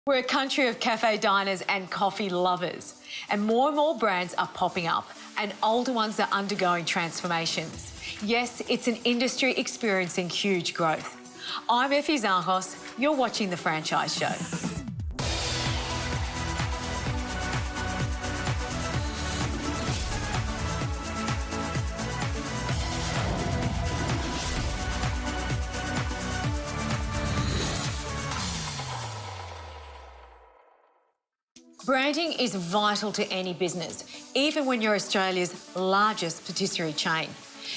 We're a country of cafe diners and coffee lovers, and more brands are popping up, and older ones are undergoing transformations. Yes, it's an industry experiencing huge growth. I'm Effie Zahos, you're watching The Franchise Show. Branding is vital to any business, even when you're Australia's largest patisserie chain.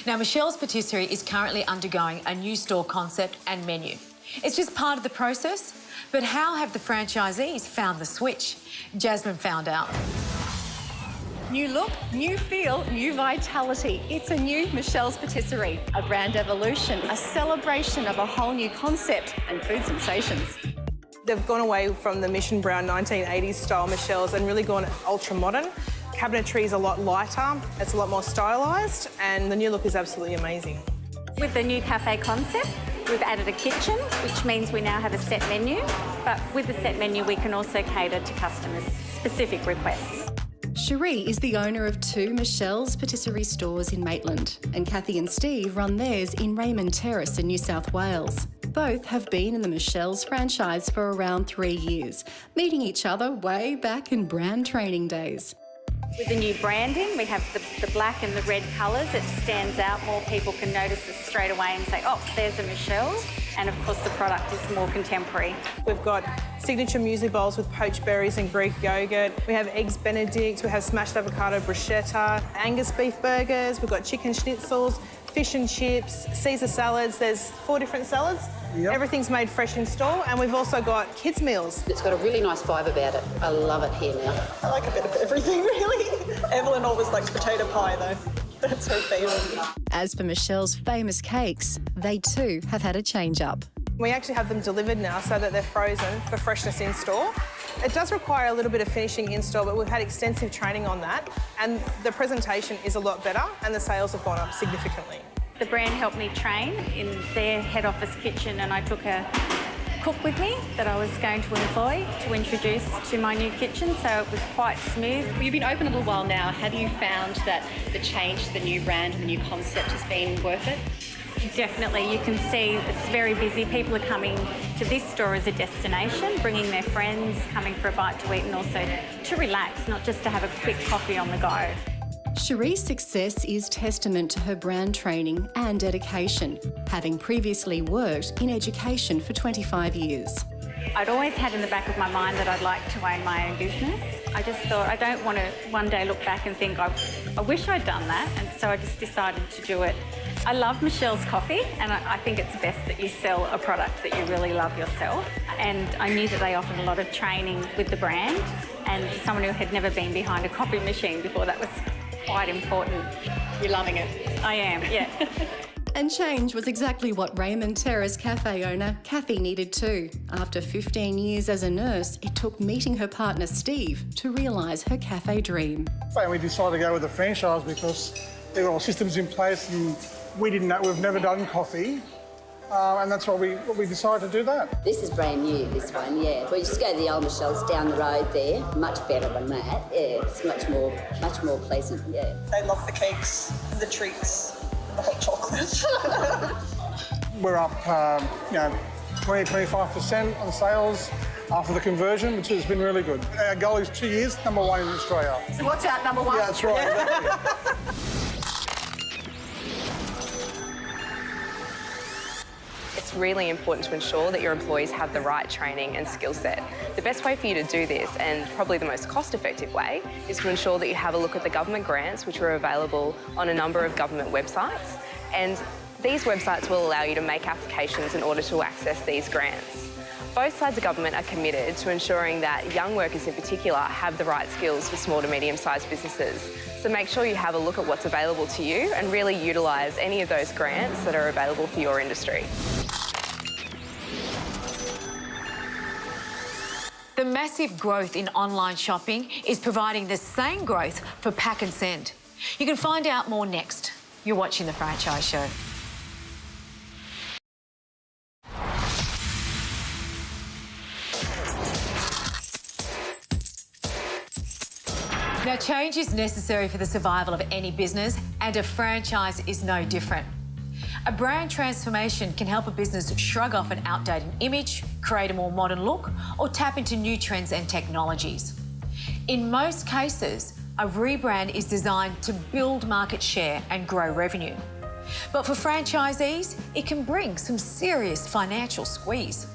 Now, Michelle's Patisserie is currently undergoing a new store concept and menu. It's just part of the process, but how have the franchisees found the switch? Jasmine found out. New look, new feel, new vitality. It's a new Michelle's Patisserie, a brand evolution, a celebration of a whole new concept and food sensations. They've gone away from the Mission Brown 1980s style Michelle's and really gone ultra modern. Cabinetry is a lot lighter, it's a lot more stylised, and the new look is absolutely amazing. With the new cafe concept, we've added a kitchen, which means we now have a set menu, but with the set menu we can also cater to customers' specific requests. Cherie is the owner of 2 Michelle's Patisserie stores in Maitland, and Kathy and Steve run theirs in Raymond Terrace in New South Wales. Both have been in the Michelle's franchise for around 3 years, meeting each other way back in brand training days. With the new branding, we have the black and the red colours. It stands out. More people can notice us straight away and say, oh, there's a Michelle's. And of course, the product is more contemporary. We've got signature muesli bowls with poached berries and Greek yogurt. We have eggs Benedict, we have smashed avocado bruschetta, Angus beef burgers, we've got chicken schnitzels, fish and chips, Caesar salads. There's 4 different salads. Yep. Everything's made fresh in store, and we've also got kids' meals. It's got a really nice vibe about it. I love it here now. I like a bit of everything, really. Evelyn always likes potato pie, though. That's her favourite. As for Michelle's famous cakes, they too have had a change-up. We actually have them delivered now so that they're frozen for freshness in store. It does require a little bit of finishing in store, but we've had extensive training on that, and the presentation is a lot better and the sales have gone up significantly. The brand helped me train in their head office kitchen, and I took a cook with me that I was going to employ to introduce to my new kitchen, so it was quite smooth. You've been open a little while now. Have you found that the change to the new brand and the new concept has been worth it? Definitely. You can see it's very busy. People are coming to this store as a destination, bringing their friends, coming for a bite to eat, and also to relax, not just to have a quick coffee on the go. Cherie's success is testament to her brand training and dedication, having previously worked in education for 25 years. I'd always had in the back of my mind that I'd like to own my own business. I just thought I don't want to one day look back and think I wish I'd done that, and so I just decided to do it. I love Michelle's coffee, and I think it's best that you sell a product that you really love yourself. And I knew that they offered a lot of training with the brand, and for someone who had never been behind a coffee machine before, that was quite important. You're loving it. I am, yeah. And change was exactly what Raymond Terrace cafe owner Kathy needed too. After 15 years as a nurse, it took meeting her partner Steve to realise her cafe dream. And we decided to go with the franchise because there were all systems in place and we didn't know, we've never done coffee. And that's why we decided to do that. This is brand new, this one, yeah. We just go to the old Michelle's down the road there. Much better than that. Yeah, it's much more pleasant, yeah. They love the cakes, the treats, and the hot chocolate. We're up, 20-25% on sales after the conversion, which has been really good. Our goal is 2 years, #1 in Australia. So what's out #1? Yeah, that's right. Exactly. It's really important to ensure that your employees have the right training and skill set. The best way for you to do this, and probably the most cost-effective way, is to ensure that you have a look at the government grants, which are available on a number of government websites. And these websites will allow you to make applications in order to access these grants. Both sides of government are committed to ensuring that young workers in particular have the right skills for small to medium-sized businesses. So make sure you have a look at what's available to you and really utilise any of those grants that are available for your industry. The massive growth in online shopping is providing the same growth for pack and send. You can find out more next. You're watching The Franchise Show. Now, change is necessary for the survival of any business, and a franchise is no different. A brand transformation can help a business shrug off an outdated image, create a more modern look, or tap into new trends and technologies. In most cases, a rebrand is designed to build market share and grow revenue. But for franchisees, it can bring some serious financial squeeze.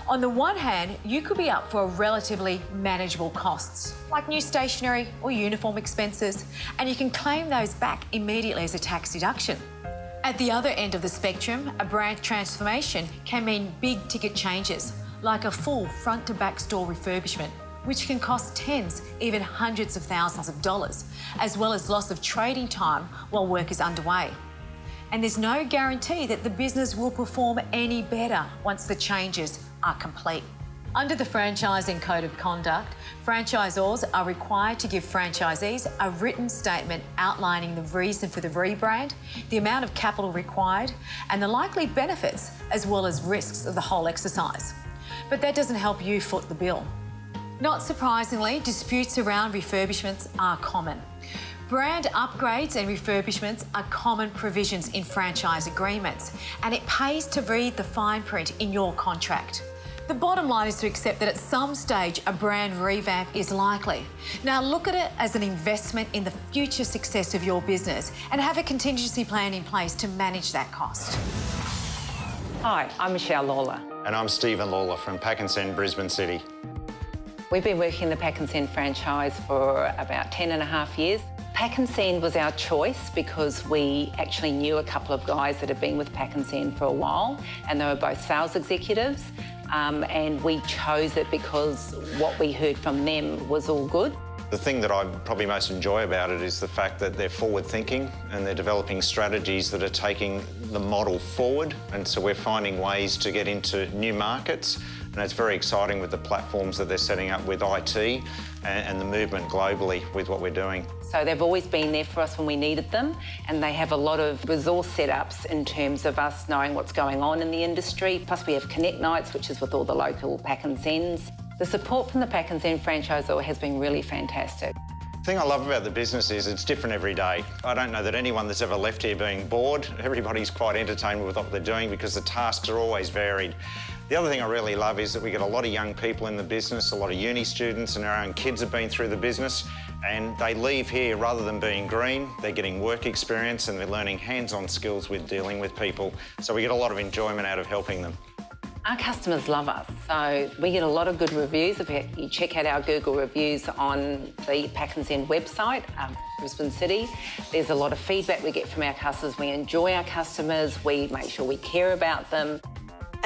On the one hand, you could be up for relatively manageable costs, like new stationery or uniform expenses, and you can claim those back immediately as a tax deduction. At the other end of the spectrum, a brand transformation can mean big ticket changes, like a full front to back store refurbishment, which can cost tens, even hundreds of thousands of dollars, as well as loss of trading time while work is underway. And there's no guarantee that the business will perform any better once the changes are complete. Under the Franchising Code of Conduct, franchisors are required to give franchisees a written statement outlining the reason for the rebrand, the amount of capital required, and the likely benefits as well as risks of the whole exercise. But that doesn't help you foot the bill. Not surprisingly, disputes around refurbishments are common. Brand upgrades and refurbishments are common provisions in franchise agreements, and it pays to read the fine print in your contract. The bottom line is to accept that at some stage a brand revamp is likely. Now look at it as an investment in the future success of your business and have a contingency plan in place to manage that cost. Hi, I'm Michelle Lawler. And I'm Stephen Lawler from Pack&Send, Brisbane City. We've been working the Pack&Send franchise for about 10.5 years. Pack&Send was our choice because we actually knew a couple of guys that had been with Pack&Send for a while, and they were both sales executives. And we chose it because what we heard from them was all good. The thing that I probably most enjoy about it is the fact that they're forward-thinking and they're developing strategies that are taking the model forward. And so we're finding ways to get into new markets. And it's very exciting with the platforms that they're setting up with IT and the movement globally with what we're doing. So they've always been there for us when we needed them, and they have a lot of resource setups in terms of us knowing what's going on in the industry. Plus we have Connect Nights, which is with all the local Pack&Sends. The support from the Pack&Send franchisor has been really fantastic. The thing I love about the business is it's different every day. I don't know that anyone that's ever left here being bored. Everybody's quite entertained with what they're doing because the tasks are always varied. The other thing I really love is that we get a lot of young people in the business, a lot of uni students, and our own kids have been through the business, and they leave here rather than being green, they're getting work experience and they're learning hands-on skills with dealing with people. So we get a lot of enjoyment out of helping them. Our customers love us, so we get a lot of good reviews. If you check out our Google reviews on the Pack&Send website, Brisbane City, there's a lot of feedback we get from our customers. We enjoy our customers, we make sure we care about them.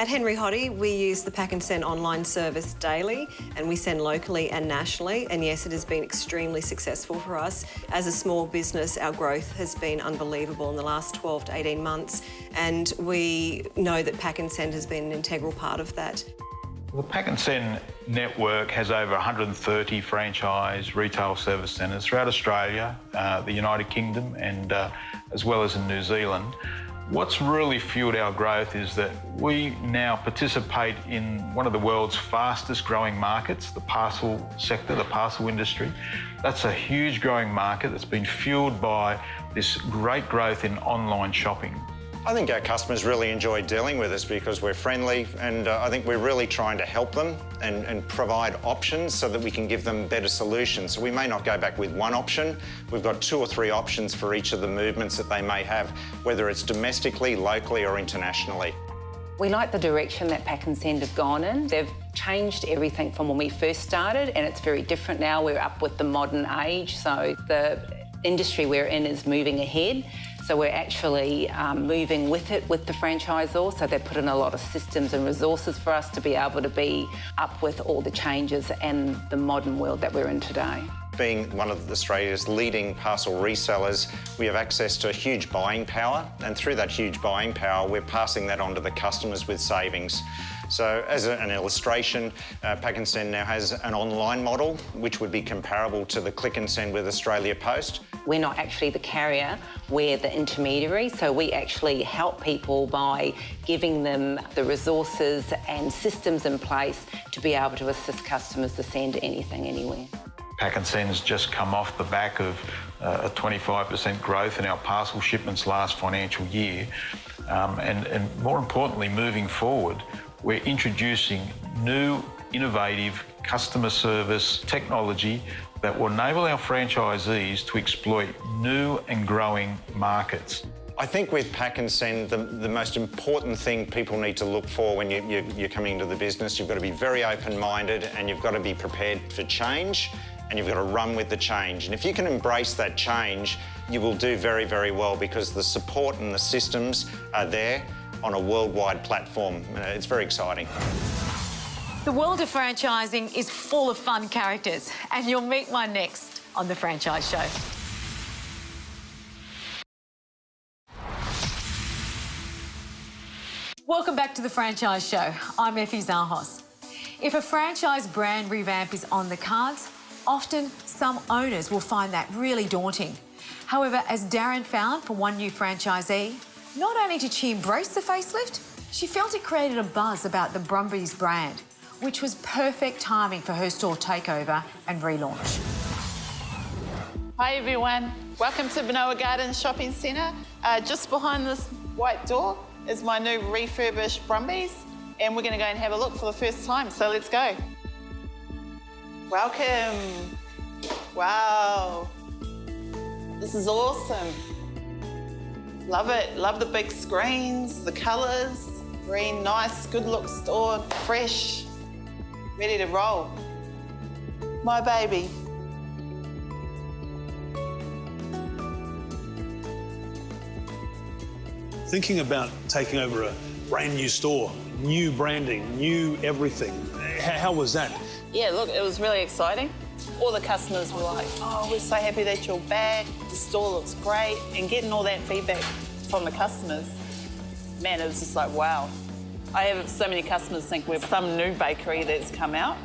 At Henry Hoddy, we use the Pack&Send online service daily, and we send locally and nationally. And yes, it has been extremely successful for us. As a small business, our growth has been unbelievable in the last 12 to 18 months. And we know that Pack&Send has been an integral part of that. The Pack&Send network has over 130 franchise retail service centres throughout Australia, the United Kingdom, and as well as in New Zealand. What's really fueled our growth is that we now participate in one of the world's fastest growing markets, the parcel sector, the parcel industry. That's a huge growing market that's been fueled by this great growth in online shopping. I think our customers really enjoy dealing with us because we're friendly, and I think we're really trying to help them and provide options so that we can give them better solutions. So we may not go back with one option. We've got 2 or 3 options for each of the movements that they may have, whether it's domestically, locally or internationally. We like the direction that Pack&Send have gone in. They've changed everything from when we first started, and it's very different now. We're up with the modern age, so the industry we're in is moving ahead. So we're actually moving with it with the franchisor. So they put in a lot of systems and resources for us to be able to be up with all the changes and the modern world that we're in today. Being one of Australia's leading parcel resellers, we have access to huge buying power, and through that huge buying power, we're passing that on to the customers with savings. So as an illustration, Pack&Send now has an online model, which would be comparable to the click and send with Australia Post. We're not actually the carrier, we're the intermediary, so we actually help people by giving them the resources and systems in place to be able to assist customers to send anything, anywhere. PAK'nSend's just come off the back of a 25% growth in our parcel shipments last financial year. And more importantly, moving forward, we're introducing new, innovative customer service technology that will enable our franchisees to exploit new and growing markets. I think with PAK'nSend, the most important thing people need to look for when you're coming into the business, you've got to be very open-minded and you've got to be prepared for change and you've got to run with the change. And if you can embrace that change, you will do very, very well because the support and the systems are there on a worldwide platform. It's very exciting. The world of franchising is full of fun characters, and you'll meet one next on The Franchise Show. Welcome back to The Franchise Show. I'm Effie Zahos. If a franchise brand revamp is on the cards, often some owners will find that really daunting. However, as Darren found for one new franchisee, not only did she embrace the facelift, she felt it created a buzz about the Brumbies brand, which was perfect timing for her store takeover and relaunch. Hi everyone, welcome to Benoa Gardens Shopping Centre. Just behind this white door is my new refurbished Brumbies, and we're going to go and have a look for the first time, so let's go. Welcome. Wow. This is awesome. Love it. Love the big screens, the colours. Very nice, good look store, fresh, ready to roll. My baby. Thinking about taking over a brand new store, new branding, new everything, how was that? Yeah, look, it was really exciting. All the customers were like, oh, we're so happy that you're back, the store looks great, and getting all that feedback from the customers, man, it was just like, wow. I have so many customers think we're some new bakery that's come out,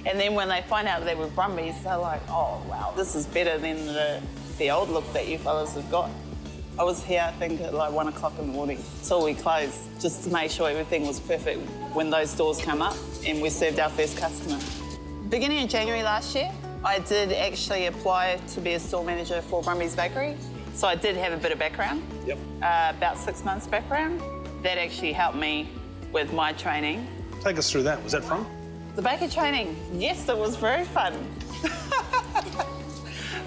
and then when they find out that we're Brumbies, they're like, oh, wow, this is better than the old look that you fellas have got. I was here, I think, at like 1 o'clock in the morning till we closed, just to make sure everything was perfect when those doors come up and we served our first customer. Beginning of January last year, I did actually apply to be a store manager for Brumbies Bakery. So I did have a bit of background, about 6 months background. That actually helped me with my training. Take us through that. Was that fun? The baker training, yes, it was very fun.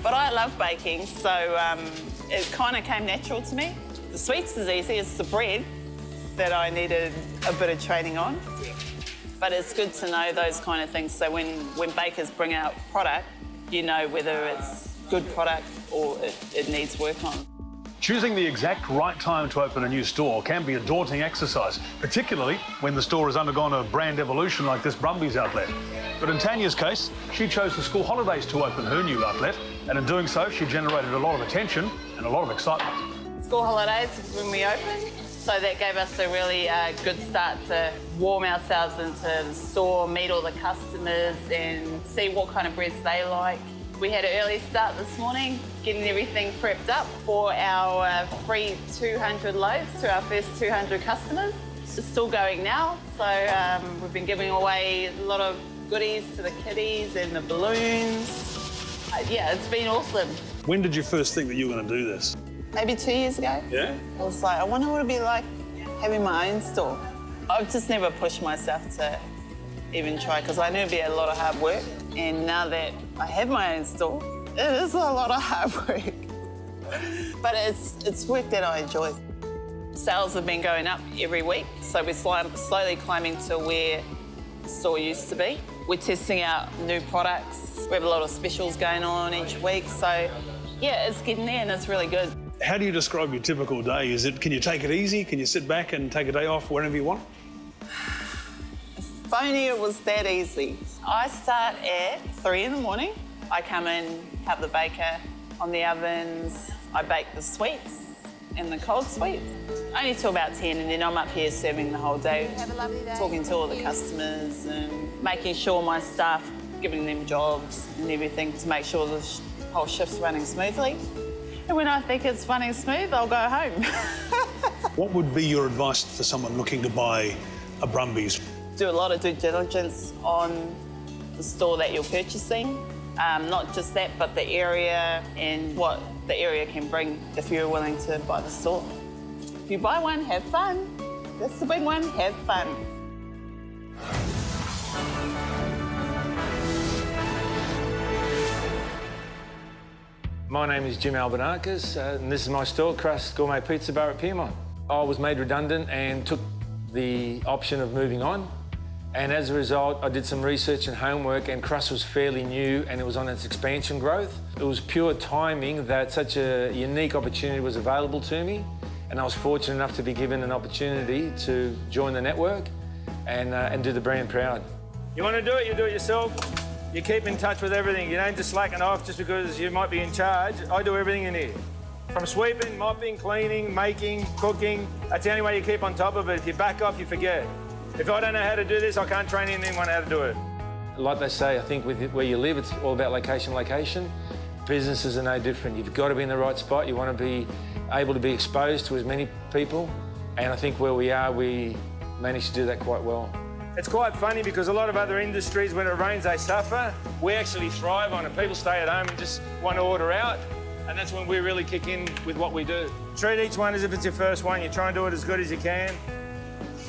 But I love baking, so it kind of came natural to me. The sweets is easy, it's the bread that I needed a bit of training on. But it's good to know those kind of things, so when bakers bring out product, you know whether it's good product or it needs work on. Choosing the exact right time to open a new store can be a daunting exercise, particularly when the store has undergone a brand evolution like this Brumbies outlet. But in Tanya's case, she chose the school holidays to open her new outlet, and in doing so, she generated a lot of attention and a lot of excitement. School holidays when we opened, so that gave us a really good start to warm ourselves into the store, meet all the customers and see what kind of breads they like. We had an early start this morning, getting everything prepped up for our free 200 loads to our first 200 customers. It's still going now, so we've been giving away a lot of goodies to the kiddies and the balloons. Yeah, it's been awesome. When did you first think that you were going to do this? Maybe 2 years ago. Yeah? I was like, I wonder what it'd be like having my own store. I've just never pushed myself to even try, because I knew it'd be a lot of hard work. And now that I have my own store, it is a lot of hard work. But it's work that I enjoy. Sales have been going up every week, so we're slowly climbing to where the store used to be. We're testing out new products. We have a lot of specials going on each week, so yeah, it's getting there and it's really good. How do you describe your typical day? Can you take it easy? Can you sit back and take a day off whenever you want? If only it was that easy. I start at 3 in the morning. I come in, help the baker on the ovens. I bake the sweets and the cold sweets. Only till about 10, and then I'm up here serving the whole day. Have a lovely day. Talking to all the customers and making sure my staff, giving them jobs and everything to make sure the whole shift's running smoothly. And when I think it's running smooth, I'll go home. What would be your advice for someone looking to buy a Brumbies? Do a lot of due diligence on the store that you're purchasing. Not just that, but the area and what the area can bring if you're willing to buy the store. If you buy one, have fun. That's the big one, have fun. My name is Jim Albanakis, and this is my store, Crust Gourmet Pizza Bar at Pyrmont. I was made redundant and took the option of moving on. And as a result, I did some research and homework, and Crust was fairly new and it was on its expansion growth. It was pure timing that such a unique opportunity was available to me, and I was fortunate enough to be given an opportunity to join the network and do the brand proud. You want to do it, you do it yourself. You keep in touch with everything. You don't just slacken off just because you might be in charge. I do everything in here. From sweeping, mopping, cleaning, making, cooking. That's the only way you keep on top of it. If you back off, you forget. If I don't know how to do this, I can't train anyone how to do it. Like they say, I think with where you live, it's all about location, location. Businesses are no different. You've got to be in the right spot. You want to be able to be exposed to as many people. And I think where we are, we managed to do that quite well. It's quite funny because a lot of other industries, when it rains, they suffer. We actually thrive on it. People stay at home and just want to order out. And that's when we really kick in with what we do. Treat each one as if it's your first one. You try and do it as good as you can.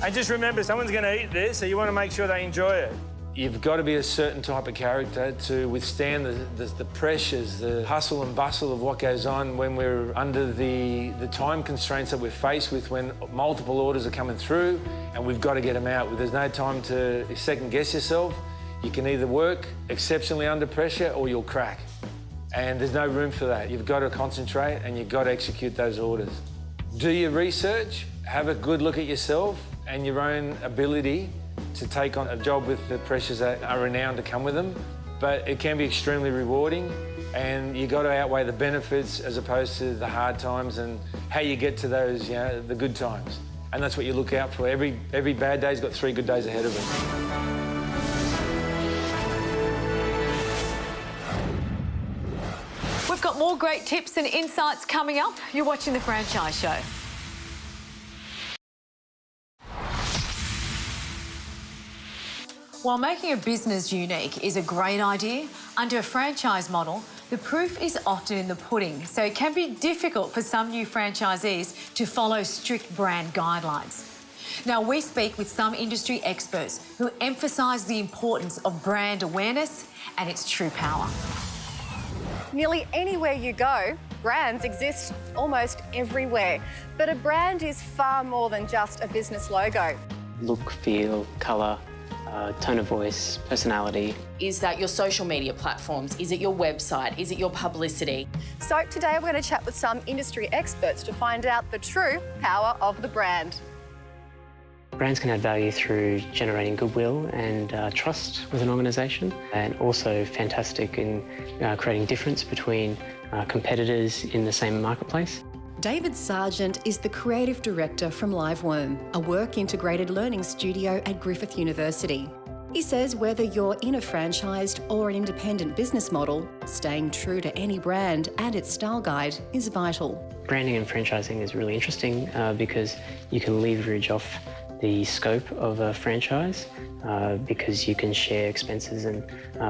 And just remember, someone's going to eat this, so you want to make sure they enjoy it. You've got to be a certain type of character to withstand the pressures, the hustle and bustle of what goes on when we're under the time constraints that we're faced with when multiple orders are coming through and we've got to get them out. There's no time to second guess yourself. You can either work exceptionally under pressure or you'll crack. And there's no room for that. You've got to concentrate and you've got to execute those orders. Do your research, have a good look at yourself and your own ability to take on a job with the pressures that are renowned to come with them. But it can be extremely rewarding and you've got to outweigh the benefits as opposed to the hard times and how you get to those, the good times. And that's what you look out for. Every bad day's got 3 good days ahead of it. We've got more great tips and insights coming up. You're watching The Franchise Show. While making a business unique is a great idea, under a franchise model, the proof is often in the pudding, so it can be difficult for some new franchisees to follow strict brand guidelines. Now, we speak with some industry experts who emphasise the importance of brand awareness and its true power. Nearly anywhere you go, brands exist almost everywhere. But a brand is far more than just a business logo. Look, feel, colour, tone of voice, personality. Is that your social media platforms? Is it your website? Is it your publicity? So today we're going to chat with some industry experts to find out the true power of the brand. Brands can add value through generating goodwill and trust with an organisation, and also fantastic in creating difference between competitors in the same marketplace. David Sargent is the Creative Director from Liveworm, a work-integrated learning studio at Griffith University. He says whether you're in a franchised or an independent business model, staying true to any brand and its style guide is vital. Branding and franchising is really interesting because you can leverage off the scope of a franchise because you can share expenses and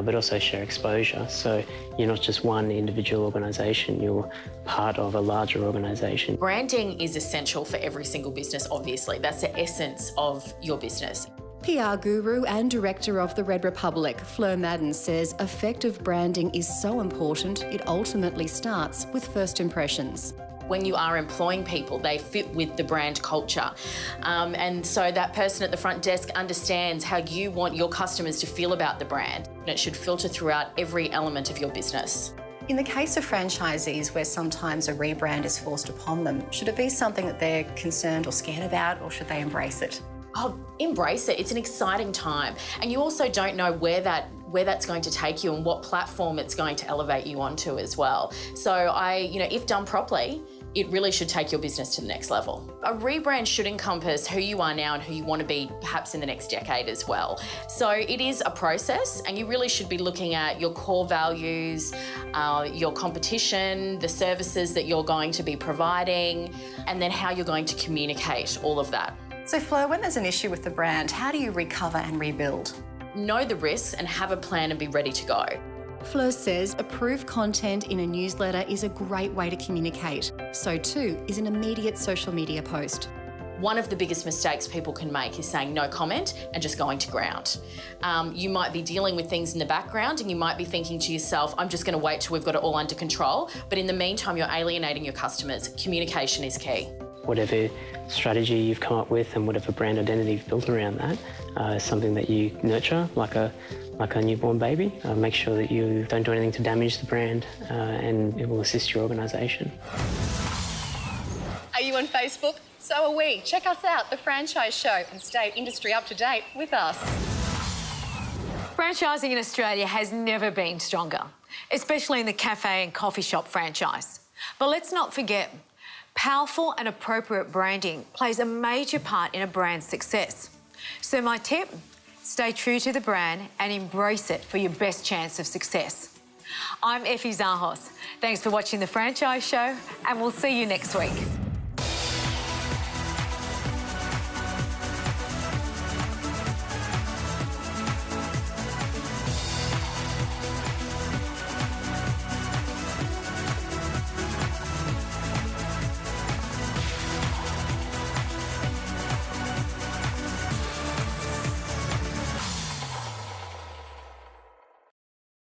but also share exposure. So you're not just one individual organisation, you're part of a larger organisation. Branding is essential for every single business, obviously. That's the essence of your business. PR guru and director of the Red Republic, Fleur Madden, says effective branding is so important it ultimately starts with first impressions. When you are employing people, they fit with the brand culture. And so that person at the front desk understands how you want your customers to feel about the brand. And it should filter throughout every element of your business. In the case of franchisees where sometimes a rebrand is forced upon them, should it be something that they're concerned or scared about, or should they embrace it? Oh, embrace it. It's an exciting time. And you also don't know where that's going to take you and what platform it's going to elevate you onto as well. So if done properly, it really should take your business to the next level. A rebrand should encompass who you are now and who you want to be perhaps in the next decade as well. So it is a process, and you really should be looking at your core values, your competition, the services that you're going to be providing, and then how you're going to communicate all of that. So Fleur, when there's an issue with the brand, how do you recover and rebuild? Know the risks and have a plan and be ready to go. Fleur says approved content in a newsletter is a great way to communicate. So too is an immediate social media post. One of the biggest mistakes people can make is saying no comment and just going to ground. You might be dealing with things in the background and you might be thinking to yourself, I'm just going to wait till we've got it all under control. But in the meantime, you're alienating your customers. Communication is key. Whatever strategy you've come up with and whatever brand identity you've built around that is something that you nurture like a newborn baby. Make sure that you don't do anything to damage the brand and it will assist your organisation. Are you on Facebook? So are we. Check us out, The Franchise Show, and stay industry up to date with us. Franchising in Australia has never been stronger, especially in the cafe and coffee shop franchise. But let's not forget, powerful and appropriate branding plays a major part in a brand's success. So my tip, stay true to the brand and embrace it for your best chance of success. I'm Effie Zahos. Thanks for watching The Franchise Show, and we'll see you next week.